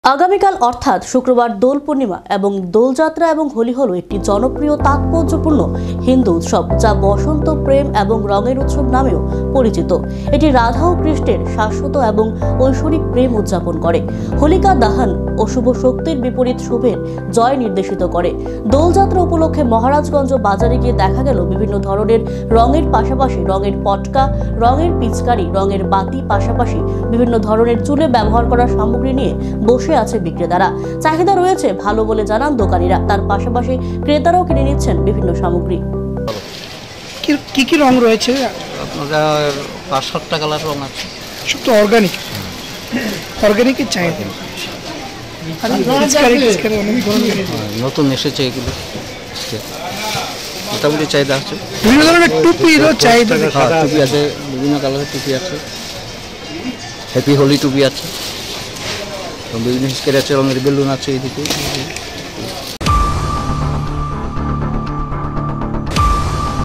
আগামীকাল অর্থাৎ শুক্রবার দোল পূর্ণিমা এবং দোলযাত্রা এবং হোলি হলো একটি জনপ্রিয় তাৎপর্যপূর্ণ হিন্দু উৎসব যা বসন্ত প্রেম এবং রঙের উৎসব নামেও পরিচিত। এটি রাধা ও কৃষ্ণের শাশ্বত এবং ঐশ্বরিক প্রেম উদযাপন করে। হোলিকা দাহন অশুভ শক্তির বিপরীত শুভের জয় নির্দেশিত করে। দোলযাত্রা উপলক্ষে মহারাজগঞ্জ বাজারে গিয়ে দেখা গেল বিভিন্ন ধরনের রঙের পাশাপাশি রঙের পটকা, রঙের পিচকারি, রঙের বাতি, পাশাপাশি বিভিন্ন ধরনের চুলে ব্যবহার করা সামগ্রী নিয়ে বসে আছে বিক্রেতারা। চাহিদা রয়েছে ভালো বলে জানান দোকানিরা। তার পাশাপাশি ক্রেতারাও কিনে নিচ্ছেন বিভিন্ন সামগ্রী। কি কি রং রয়েছে? আপনার 5-7টা কালার রং আছে, সব তো অর্গানিক। অর্গানিকের চাহিদা নতুন এসেছে, এগুলো মোটামুটি চাহিদা আছে। বিভিন্ন ধরনের টুপিরও চাহিদা টুপি আছে, বিভিন্ন কালারের টুপি আছে, হ্যাপি হোলি টুপি আছে, বিভিন্ন স্কেচ আছে, রঙের বেলুন আছে এদিকে।